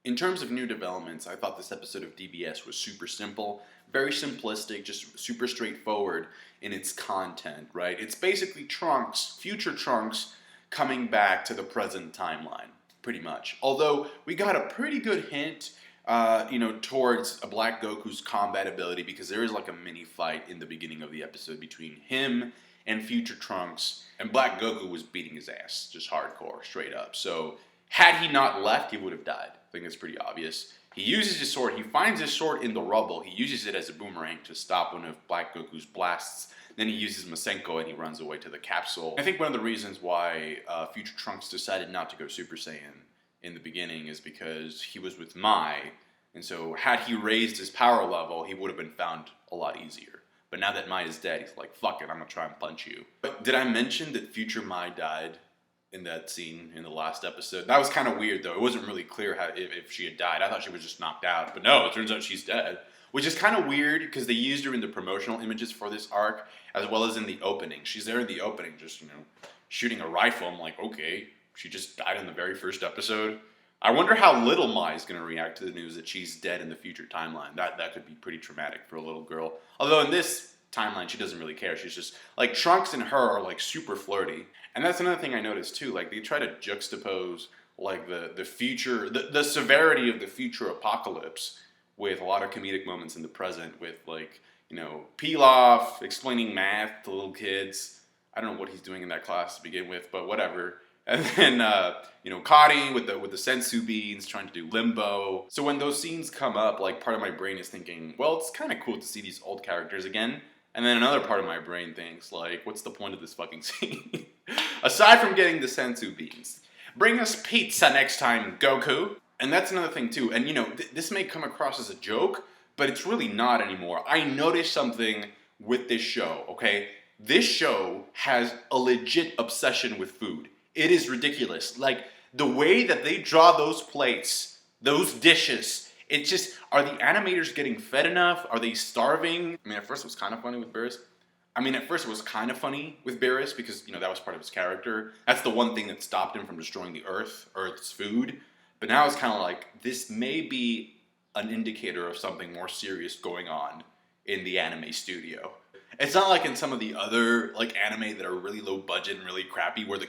In terms of new developments, I thought this episode of DBS was super simple, very simplistic, just super straightforward in its content, right? It's basically Trunks, future Trunks, coming back to the present timeline, pretty much. Although we got a pretty good hint, towards a Black Goku's combat ability, because there is like a mini fight in the beginning of the episode between him and future Trunks, and Black Goku was beating his ass, just hardcore, straight up. So had he not left, he would have died. I think it's pretty obvious. He uses his sword. He finds his sword in the rubble. He uses it as a boomerang to stop one of Black Goku's blasts. Then he uses Masenko and he runs away to the capsule. I think one of the reasons why future Trunks decided not to go Super Saiyan in the beginning is because he was with Mai. And so had he raised his power level, he would have been found a lot easier. But now that Mai is dead, he's like, fuck it, I'm gonna try and punch you. But did I mention that future Mai died in that scene in the last episode? That was kind of weird though. It wasn't really clear if she had died. I thought she was just knocked out. But no, it turns out she's dead. Which is kind of weird because they used her in the promotional images for this arc as well as in the opening. She's there in the opening just, shooting a rifle. I'm like, okay, she just died in the very first episode. I wonder how little Mai is going to react to the news that she's dead in the future timeline. That could be pretty traumatic for a little girl. Although in this timeline, she doesn't really care. She's just, like, Trunks and her are, like, super flirty. And that's another thing I noticed, too. Like, they try to juxtapose, like, the future, the severity of the future apocalypse with a lot of comedic moments in the present with, like, Pilaf explaining math to little kids. I don't know what he's doing in that class to begin with, but whatever. And then, Kari with the sensu beans trying to do limbo. So when those scenes come up, like, part of my brain is thinking, well, it's kind of cool to see these old characters again. And then another part of my brain thinks, like, what's the point of this fucking scene? Aside from getting the sensu beans. Bring us pizza next time, Goku. And that's another thing, too. And, this may come across as a joke, but it's really not anymore. I noticed something with this show, okay? This show has a legit obsession with food. It is ridiculous. Like, the way that they draw those plates, those dishes, it's just, are the animators getting fed enough? Are they starving? I mean, at first it was kind of funny with Beerus. Because, that was part of his character. That's the one thing that stopped him from destroying the Earth's food. But now it's kind of like, this may be an indicator of something more serious going on in the anime studio. It's not like in some of the other, like, anime that are really low budget and really crappy, where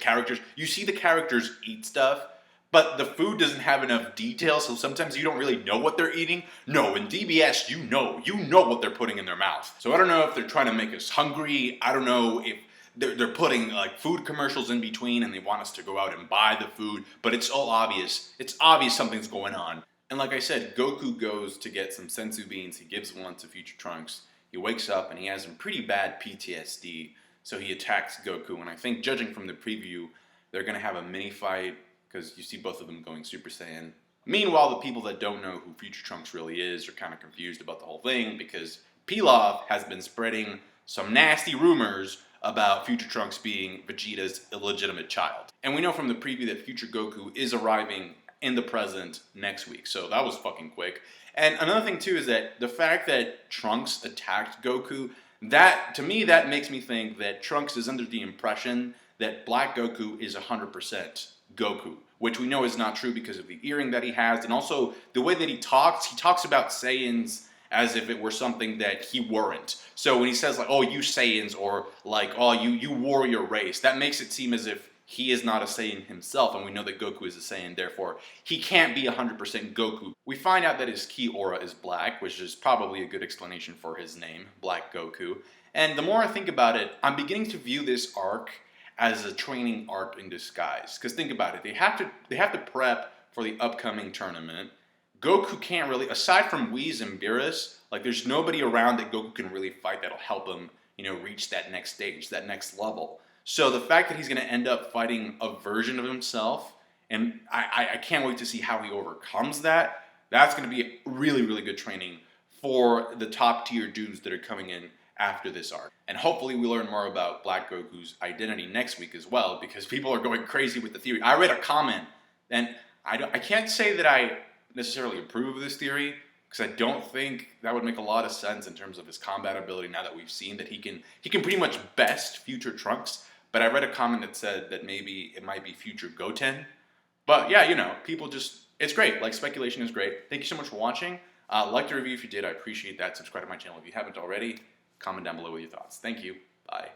you see the characters eat stuff, but the food doesn't have enough detail, so sometimes you don't really know what they're eating. No, in DBS, you know what they're putting in their mouth. So I don't know if they're trying to make us hungry. I don't know if they're putting, like, food commercials in between and they want us to go out and buy the food, but it's all obvious. It's obvious something's going on. And like I said, Goku goes to get some sensu beans. He gives one to future Trunks. He wakes up and he has some pretty bad PTSD, so he attacks Goku. And I think, judging from the preview, they're going to have a mini fight, because you see both of them going Super Saiyan. Meanwhile, the people that don't know who future Trunks really is are kind of confused about the whole thing, because Pilaf has been spreading some nasty rumors about future Trunks being Vegeta's illegitimate child. And we know from the preview that future Goku is arriving in the present next week, so that was fucking quick. And another thing too is that the fact that Trunks attacked Goku, to me that makes me think that Trunks is under the impression that Black Goku is 100% Goku, which we know is not true because of the earring that he has, and also the way that he talks about Saiyans as if it were something that he weren't. So when he says, like, oh, you Saiyans, or like, oh, you warrior race, that makes it seem as if he is not a Saiyan himself, and we know that Goku is a Saiyan, therefore he can't be 100% Goku. We find out that his ki aura is black, which is probably a good explanation for his name, Black Goku. And the more I think about it, I'm beginning to view this arc as a training arc in disguise. Because think about it, they have to prep for the upcoming tournament. Goku can't really, aside from Whis and Beerus, like, there's nobody around that Goku can really fight that'll help him, reach that next stage, that next level. So the fact that he's going to end up fighting a version of himself, and I can't wait to see how he overcomes that, that's going to be really, really good training for the top tier dudes that are coming in after this arc. And hopefully we learn more about Black Goku's identity next week as well, because people are going crazy with the theory. I read a comment, and I can't say that I necessarily approve of this theory, because I don't think that would make a lot of sense in terms of his combat ability now that we've seen that he can pretty much best future Trunks. But I read a comment that said that maybe it might be future Goten. But yeah, people just It's great. Like, speculation is great. Thank you so much for watching. Like the review if you did. I appreciate that. Subscribe to my channel if you haven't already. Comment down below with your thoughts. Thank you. Bye.